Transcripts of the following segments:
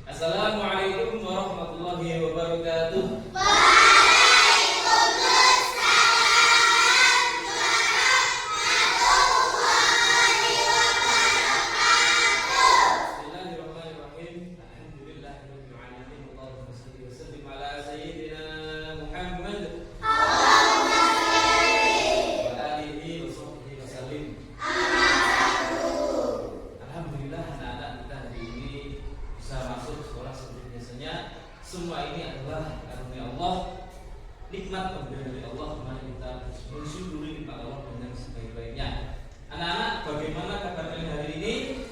Assalamualaikum warahmatullahi wabarakatuh. Bismillahirrahmanirrahim. Alhamdulillahirabbil alamin. Allahumma shalli wa sallim ala sayyidina Muhammad wa alihi wa sahbihi wa sallim. Alhamdulillah, anak-anak kita hari ini bisa masuk sekolah seperti biasanya. Semua ini adalah karunia Allah, nikmat pemberian dari Allah, mari kita bersyukuri nikmat Allah dengan sebaik-baiknya. Anak-anak, bagaimana kabar kalian hari ini?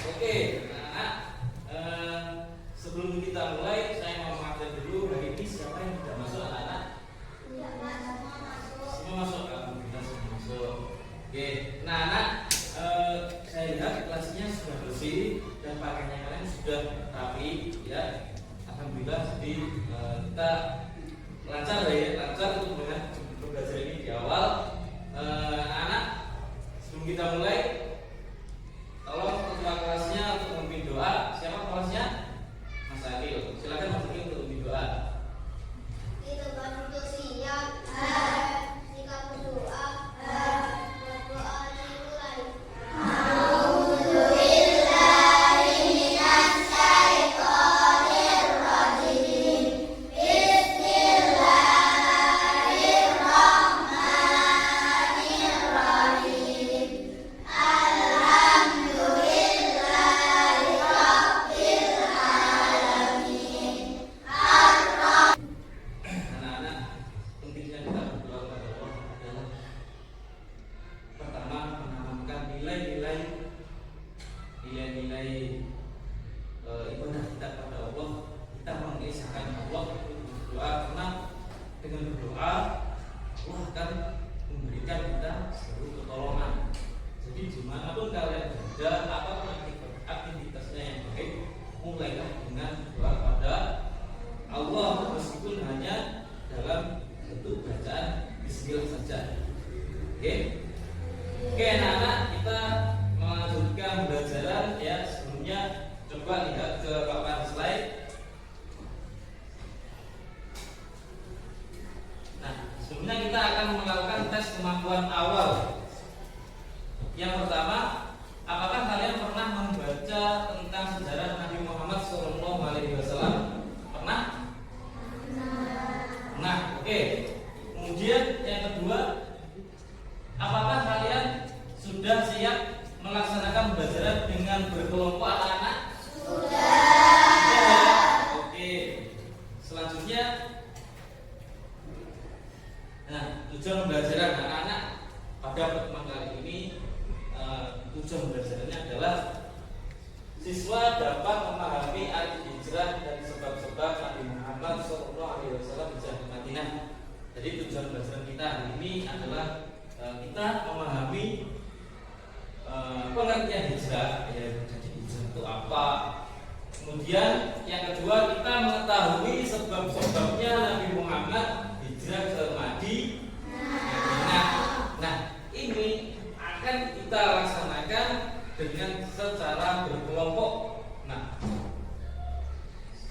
Oke, anak-anak, sebelum kita mulai, saya mau mengajak dulu hari ini siapa yang tidak masuk, anak-anak? Semua masuk, alhamdulillah semua masuk. Oke, nah anak, saya lihat kelasnya sudah bersih dan pakaiannya kalian sudah rapi, ya. Alhamdulillah, jadi kita lancar ya, lancar untuk belajar ini di awal. Anak-anak, sebelum kita mulai, tolong ketua kelasnya untuk memimpin doa. Siapa kelasnya? Mas Akil. Silakan Mas Akil untuk memimpin doa. Kita berdua siap. Kita berdoa. Berdoa dimulai. Anak-anak, pentingnya kita berdoa kepada Allah adalah pertama menanamkan nilai-nilai ibadah kita kepada Allah. Kita mengisahkan Allah berdoa, karena dengan berdoa Allah akan memberikan kita seluruh pertolongan. Jadi dimanapun kalian berada, apapun aktivitasnya yang baik, mulailah dengan doa kepada Allah, meskipun hanya dalam bentuk bacaan bismillah saja. Oke, anak-anak, kita melanjutkan pembelajaran ya. Sebelumnya coba lihat ke papan slide. Nah, sebelumnya kita akan melakukan tes kemampuan awal. Yang pertama, apakah kalian pernah membaca tentang sejarah Nabi Muhammad SAW? Pernah? Nah, oke. Kemudian yang kedua, apakah kalian sudah siap melaksanakan pembelajaran dengan berkelompok anak-anak? Sudah. Oke. Selanjutnya, nah, tujuan pembelajaran anak-anak pada pertemuan kali ini, tujuan pembelajarannya adalah siswa dapat memahami arti hijrah dan sebab-sebab Nabi Muhammad SAW hijrah ke Madinah. Jadi tujuan pembelajaran kita hari ini adalah kita memahami pengertian hijrah, ya, jadi hijrah itu apa. Kemudian yang kedua, kita mengetahui sebab-sebabnya Nabi Muhammad hijrah ke Madinah. Nah, ini akan kita laksanakan dengan secara berkelompok. Nah,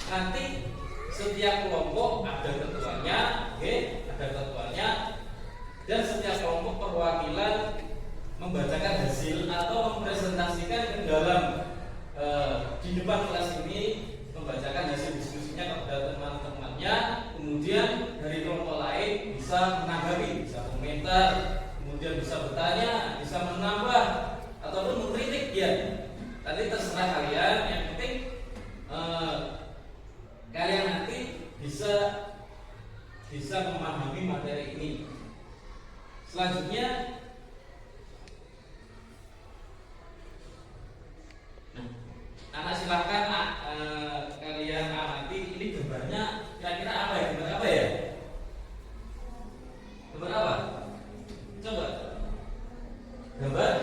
nanti setiap kelompok ada ketuanya, ada ketuanya, dan setiap kelompok perwakilan membacakan hasil atau mempresentasikan ke dalam di depan kelas ini, membacakan hasil diskusinya kepada teman-temannya. Kemudian dari kelompok lain bisa menanggapi, bisa komentar, kemudian bisa bertanya, bisa menambah ataupun mengkritik, ya. Tadi terserah kalian. Yang penting kalian nanti bisa memahami materi ini. Selanjutnya, nah, anak silahkan kalian amati ini gambarnya. Kira-kira apa ya? Gambar apa ya? Gambar apa? Coba. Gambar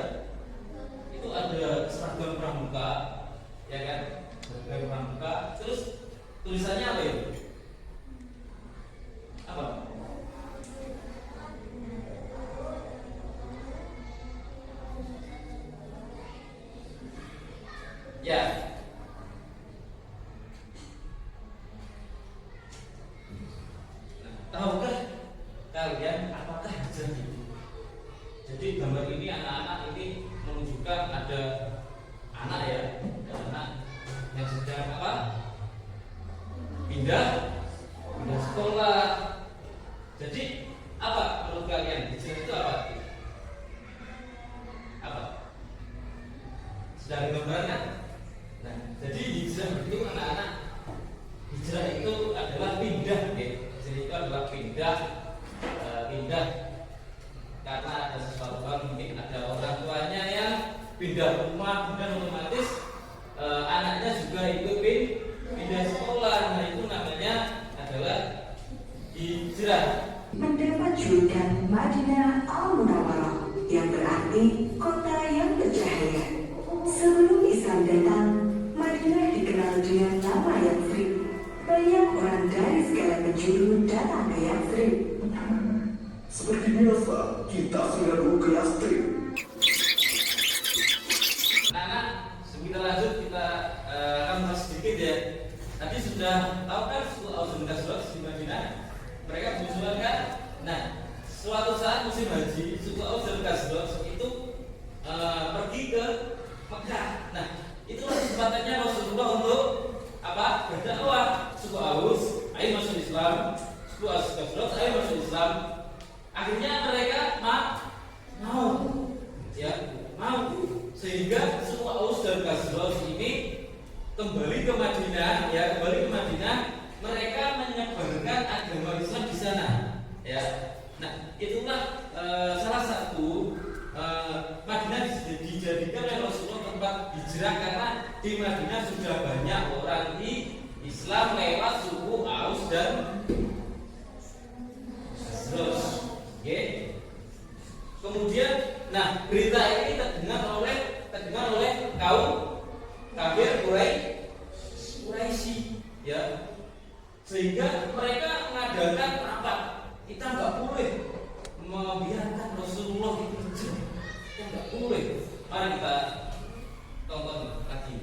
itu ada seragam pramuka, ya kan? Seragam pramuka. Terus tulisannya apa itu? Apa? tahukah kalian apakah hijrah itu? Jadi gambar ini anak-anak ini menunjukkan ada anak ya, ada anak yang sedang apa? Pindah sekolah. Jadi apa menurut kalian hijrah itu apa? Apa? Sudah ada gambarnya? Nah, jadi hijrah itu anak-anak, hijrah itu adalah pindah, ya. Jadi itu adalah pindah karena ada sesuatu hal, mungkin ada orang tuanya yang pindah rumah dan otomatis anaknya juga ikut pindah sekolah. Nah, itu namanya adalah hijrah. Mendapat julukan Madinah Al-Munawwarah yang berarti kota yang bercahaya. Sebelum Islam datang, Madinah dikenal dengan nama Yathrib. Banyak orang dari segala penjuru datang ke Yathrib. Seperti biasa, kita selalu ke Yathrib. Anak, sebelum kita lanjut kita akan bahas sedikit ya. Tadi sudah tahu kan Al-Ghazraj di Madinah, mereka berjualan kan. Nah, suatu saat musim haji, suku Al-Ghazraj itu pergi ke Mekah. Nah, itulah kesempatannya Rasulullah untuk apa? Berdakwah. Suku Aus, ayo masuk Islam. Suku Al-Ghazraj, ayo masuk Islam. Akhirnya mereka mau, sehingga suku Aus dan Khazraj ini kembali ke Madinah, mereka menyebarkan agama Islam di sana, ya. Nah, itulah salah satu Madinah dijadikan oleh Rasulullah tempat hijrah karena di Madinah sudah banyak orang Islam lewat suku Aus dan Khazraj. Okay. Kemudian, nah berita ini terdengar oleh kaum kafir Quraisy, ya, sehingga mereka mengadakan rapat. Kita nggak boleh membiarkan Rasulullah itu hijrah, kita nggak boleh. Mari kita tonton lagi.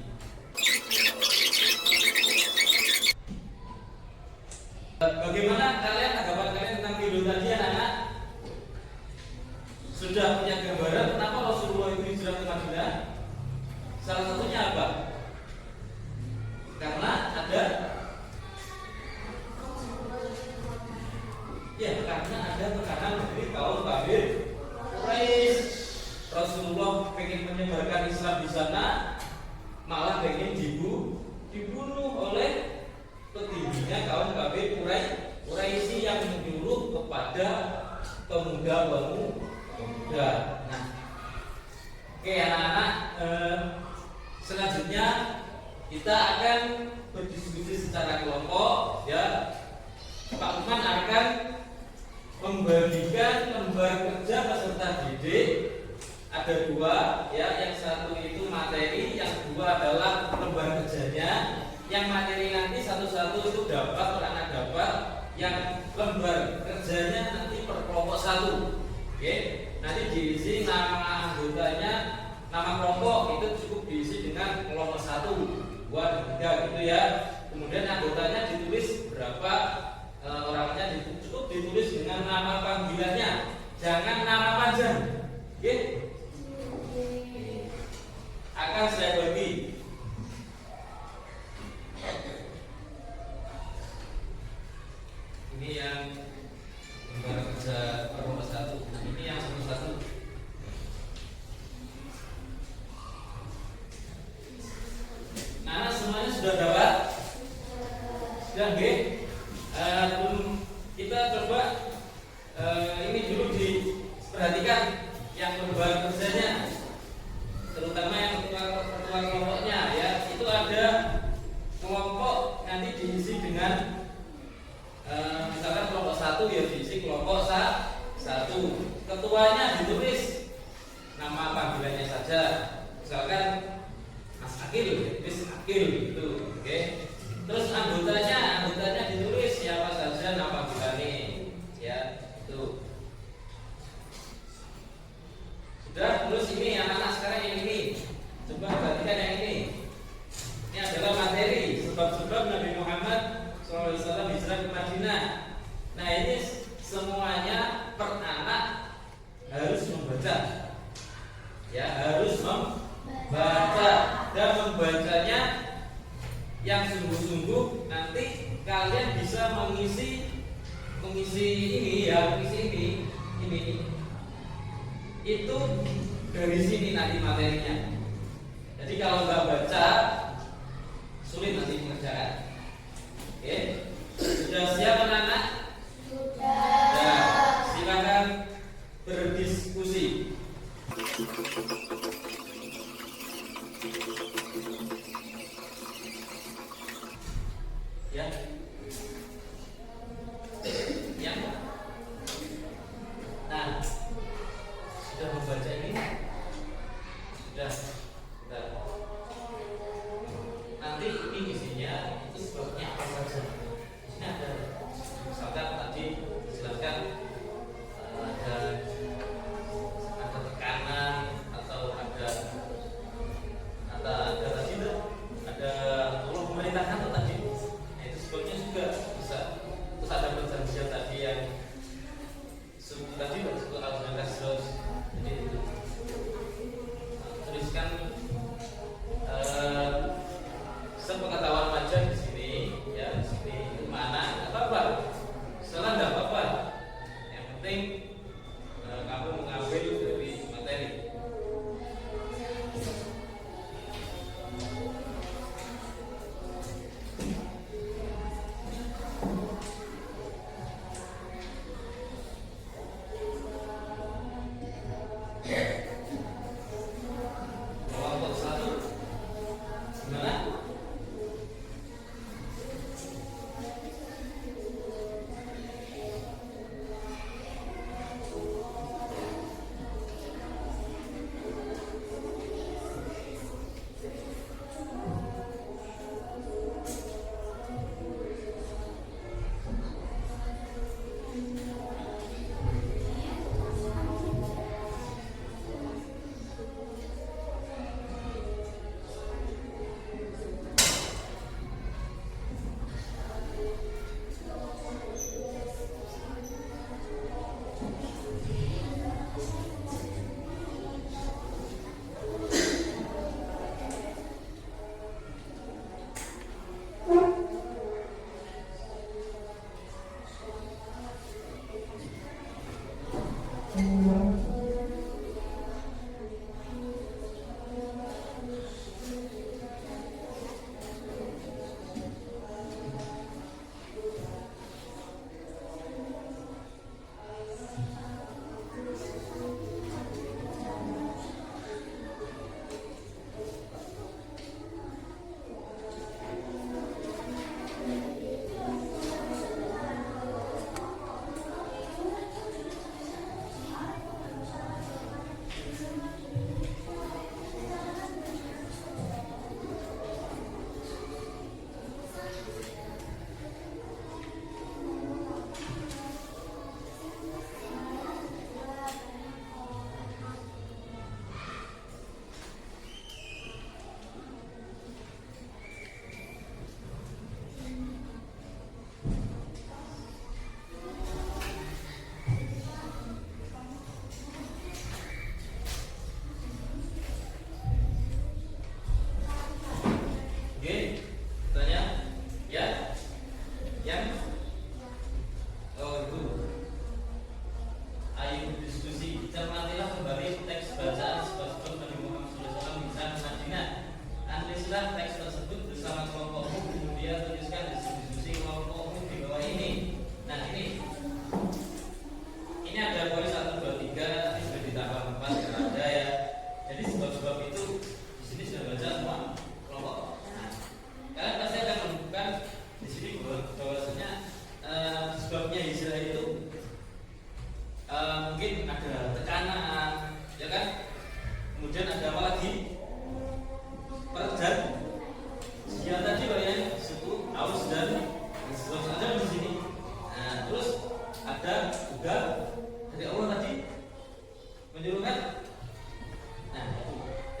Bagaimana tanggapan kalian tentang video tadi, anak-anak? Sudah punya gambaran kenapa Rasulullah itu hijrah ke Madinah? Salah satunya apa? Karena ada tekanan dari kaum kafir Quraisy. Rasulullah pengen menyebarkan Islam di sana, malah pengen dibunuh oleh petingginya kaum kafir Quraisy yang menyuruh kepada pemuda. Nah, oke anak-anak, selanjutnya kita akan berdiskusi secara kelompok, ya. Pak Lukman akan membagikan lembar kerja peserta didik. Ada dua, ya. Yang satu itu materi, yang kedua adalah lembar kerjanya. Yang materi nanti satu-satu itu dapat, anak dapat. Yang lembar kerjanya nanti per kelompok satu. Oke, nanti diisi nama anggotanya, nama kelompok itu cukup diisi dengan kelompok 1, 2, 3 gitu ya. Kemudian anggotanya ditulis berapa orangnya, cukup ditulis dengan nama panggilannya, jangan nama panjang. Oke, akan saya bagi. Ini yang lembar kerja kelompok 1. Ini yang satu-satu. Nah, semuanya sudah dapat? Sudah, nggih? Kita coba ini dulu diperhatikan yang lembar kerjanya, terutama yang ketua kelompoknya, ya. Itu ada kelompok nanti diisi dengan misalkan kelompok 1 ya diisi kelompok 1. Ketuanya ditulis nama panggilannya saja. Misalkan Mas Akil, Mas Akil gitu, oke. Terus anggotanya ditulis siapa saja nama panggilannya, ya, itu. Sudah, terus ini anak-anak sekarang yang ini. Coba perhatikan yang ini. Ini adalah materi sebab-sebab Nabi Muhammad SAW hijrah ke Madinah. Nah, ini semuanya per anak harus membaca. Ya, harus membaca dan membacanya yang sungguh-sungguh. Nanti kalian bisa mengisi ini itu dari sini nanti materinya. Jadi kalau nggak baca sulit nanti mengerjakan. Oke, sudah siap anak-anak? Ya, silakan berdiskusi. Ya. Ya. Nah, sudah membaca ini? Sudah. Nanti ini isinya itu sebabnya apa saja. Ini ada, misalkan tadi dijelaskan ada tekanan atau ada tadi itu ada Allah memerintahkan atau tadi. Nah, itu sebabnya juga bisa. Terus ada perjanjian tadi yang tadi disebut al-Ghazal. Jadi itu tuliskan sepengetahuan aja di sini, ya di sini mana nggak apa-apa, salah nggak apa-apa. Yang penting kamu mengambil dari materi. Kelompok satu gimana? Oke, tanya, ya, yang, oh itu, ayo diskusi, cermatilah kembali teks bacaan sebab-sebab Nabi Muhammad SAW bisa Madinah. Analislah teks tersebut bersama kelompokmu, kemudian tuliskan diskusi kelompokmu di bawah ini. Nah ini ada poin 1, 2, 3, nanti sudah ditambah 4 yang ada ya. Jadi sebab-sebab itu di sini sudah baca semua kelompok. Kalian pasti akan menemukan di sini bahwasanya sebabnya hijrah itu mungkin ada tekanan, ya kan? Kemudian ada apa lagi? Perjan. Sekian tadi banyak suku Aus dan Khazraj ada di sini. Nah, terus ada juga dari Allah tadi menyuruhkan. Nah,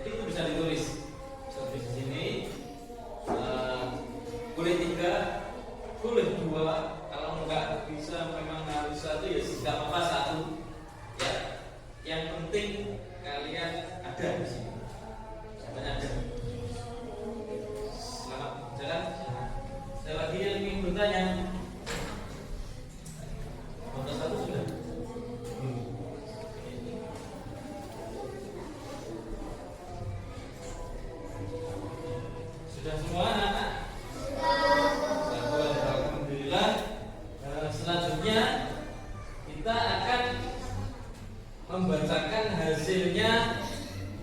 jadi itu bisa ditulis seperti di sini. Boleh 3, boleh 2, kalau enggak bisa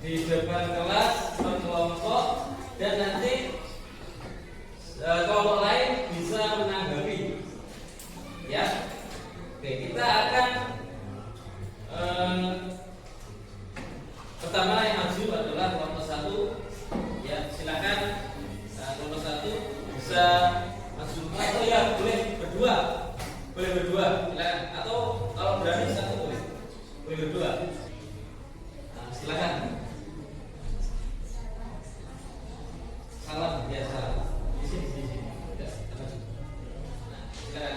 di depan kelas berkelompok dan nanti kelompok lain bisa menanggapi. Ya, oke, kita akan pertama yang maju adalah kelompok 1. Ya, silakan kelompok 1 bisa maju atau ya boleh berdua, silakan. Atau kalau berani satu boleh berdua. Nah, silakan. Salam, ya salam. Di sini. Ya, maju. Nah, silakan.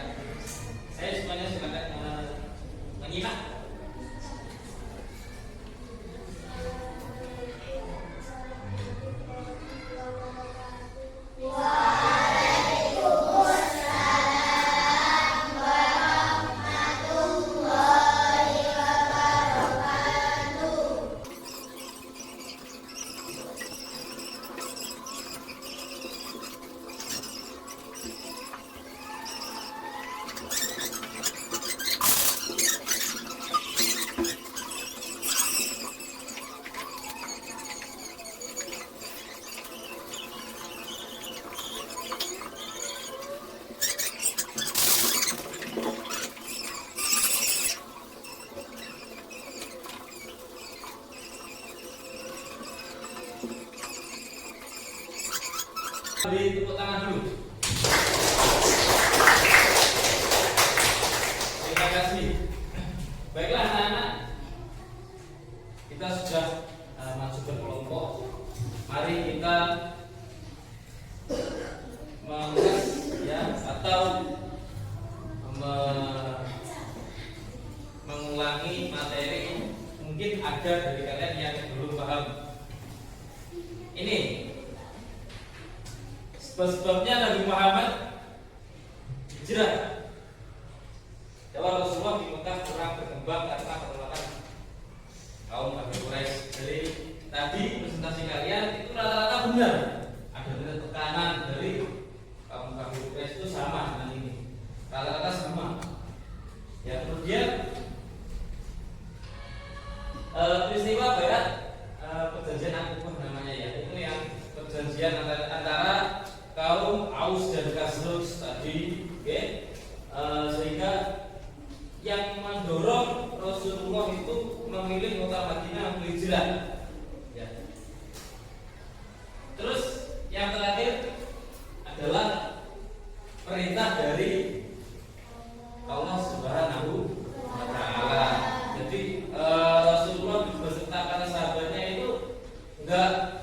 Saya semuanya silakan menyimak. Beri tepuk tangan dulu. Terima kasih. Baiklah anak-anak, kita sudah masuk berkelompok. Mari kita mengulas ya atau mengulangi materi. Mungkin ada dari kalian yang belum paham. Ini sebabnya Nabi Muhammad hijrah. Jawab Rasulullah di Mekah kurang berkembang karena penolakan kaum kafir Quraisy. Jadi tadi presentasi kalian itu rata-rata benar. Ada tekanan dari kaum kafir Quraisy itu sama dengan ini. Rata-rata sama. Ya, kemudian peristiwa Baiat perjanjian Aqabah namanya ya. Itu yang perjanjian antara kaum Aus dan Khazraj tadi, okay? Sehingga yang mendorong Rasulullah itu memilih kota Madinah untuk hijrah. Ya. Terus yang terakhir adalah perintah dari Allah Subhanahu wa Ta'ala. Jadi Rasulullah beserta para sahabatnya itu enggak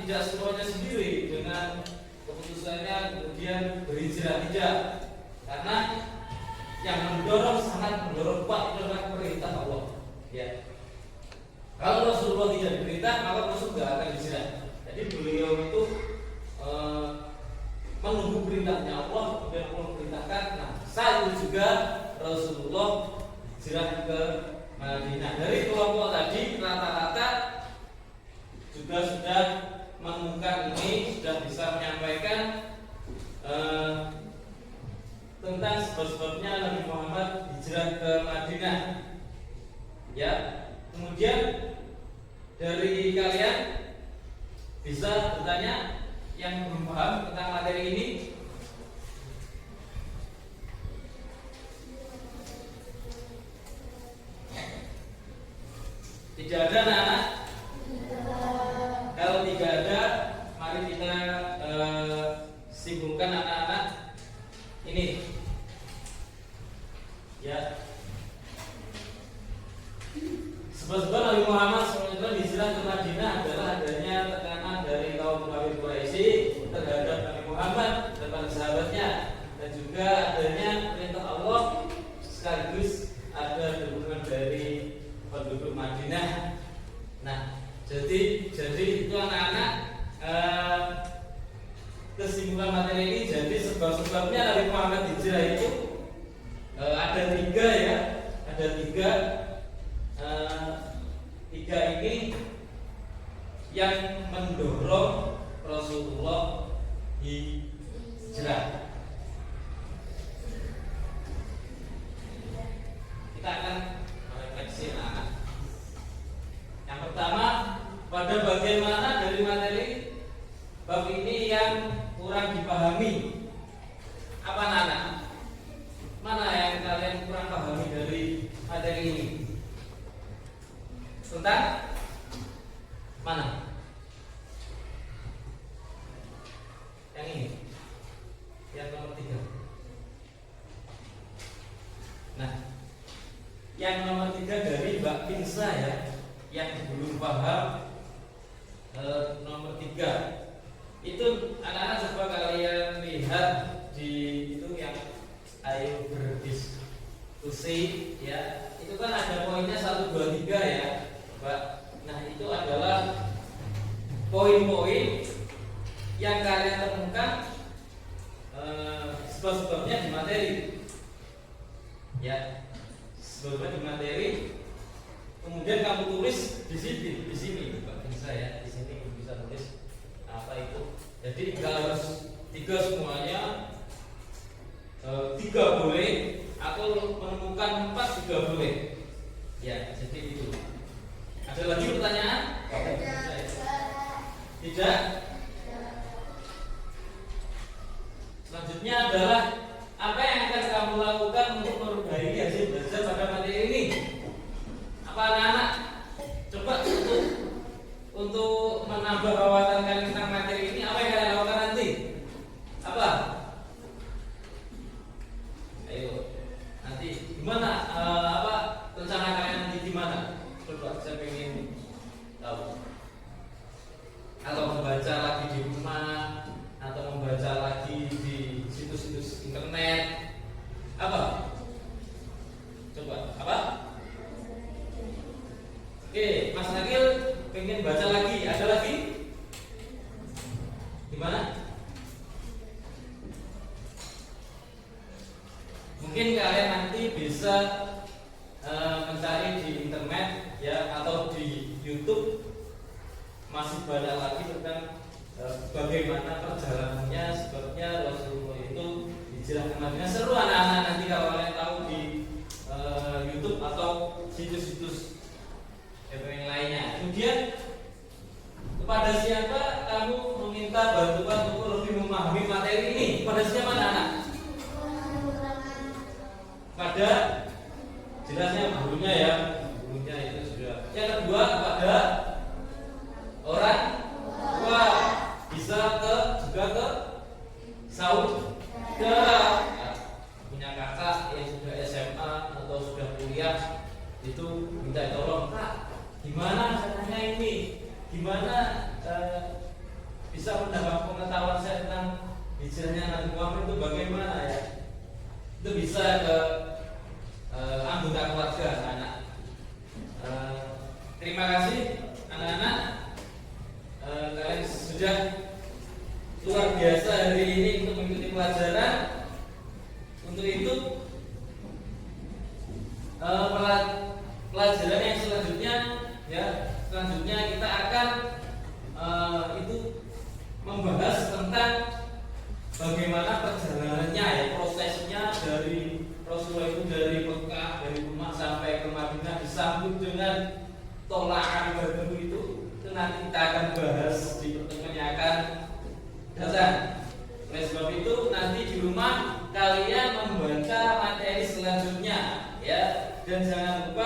tidak semuanya sendiri dengan keputusannya kemudian berhijrah, tidak, karena yang sangat mendorong kuat itu adalah perintah Allah. Ya, kalau Rasulullah tidak diperintah maka Rasul tidak akan hijrah. Jadi beliau itu menunggu perintahnya Allah, kemudian Allah perintahkan. Nah, saat itu juga Rasulullah hijrah ke Madinah. Dari kelompok tadi rata-rata juga sudah menemukan ini, sudah bisa menyampaikan tentang sebab-sebabnya Nabi Muhammad hijrah ke Madinah. Ya, kemudian dari kalian bisa bertanya yang belum paham tentang materi ini. Tidak ada anak-anak? Kalau tidak ada, mari kita simpulkan anak-anak ini. Ya. Sebab-sebab Nabi Muhammad SAW hijrah ke Madinah adalah adanya tekanan dari kaum kafir Quraisy terhadap Nabi Muhammad dan para sahabatnya, dan juga adanya perintah Allah sekaligus ada dukungan dari penduduk Madinah. Nah, jadi itu anak-anak kesimpulan materi ini. Jadi sebab-sebabnya Nabi Muhammad hijrah itu ada tiga ya, ada tiga ini yang mendorong Rasulullah hijrah. Kita akan merefleksi anak-anak. Yang pertama yang nomor 3 dari Mbak Pinsa ya, yang belum paham nomor 3. Itu anak-anak coba kalian lihat di itu yang ayo berdiskusi ya. Itu kan ada poinnya 1, 2, 3 ya, Mbak. Nah, itu adalah poin-poin yang kalian temukan sebab-sebabnya di materi. Ya, sebabnya di materi. Kemudian kamu tulis di sini, Mbak Bisa ya, di sini bisa tulis apa itu. Jadi nggak harus 3 semuanya, 3 boleh atau menemukan 4 juga boleh. Ya, jadi itu. Ada lagi pertanyaan? Tidak. Selanjutnya adalah apa yang akan kamu lakukan untuk memperbaiki hasil belajar pada materi ini? Apa anak-anak? Coba untuk menambah wawasan kalian tentang materi ini, apa yang kalian lakukan nanti? Apa? Ayo, nanti gimana? Apa rencana kalian nanti gimana? Coba saya pengen tahu. Atau membaca lagi di rumah, atau membaca lagi di situs-situs internet, apa? Coba, apa? Oke, Mas Nagil pengen baca lagi, ada lagi? Gimana? Mungkin kalian nanti bisa mencari di internet ya, atau di YouTube. Masih banyak lagi tentang bagaimana perjalanannya, sebabnya Rasulullah itu hijrah ke Madinah. Seru anak-anak nanti kalau kalian tahu di YouTube atau situs-situs yang lainnya. Kemudian kepada siapa kamu meminta bantuan untuk lebih memahami materi ini? Pada siapa anak-anak? Pada jelasnya gurunya ya, gurunya itu sudah. Yang kedua kepada orang tua, bisa juga ke saudara, punya kakak yang sudah SMA atau sudah kuliah, itu minta tolong, Kak, gimana caranya ini, gimana bisa mendapat pengetahuan saya tentang hijrahnya Nabi Muhammad itu bagaimana ya? Itu bisa ke anggota keluarga anak-anak. Terima kasih anak-anak. Kalian sudah luar biasa hari ini untuk mengikuti pelajaran. Untuk itu pelajaran yang selanjutnya ya, selanjutnya kita akan itu membahas tentang bagaimana perjalanannya ya, prosesnya dari Rasulullah itu dari Mekah, dari rumah sampai ke Madinah, disambut dengan tolakan Badr itu nanti kita akan bahas di pertemuan yang akan datang. Oleh sebab itu nanti di rumah kalian membaca materi selanjutnya ya, dan jangan lupa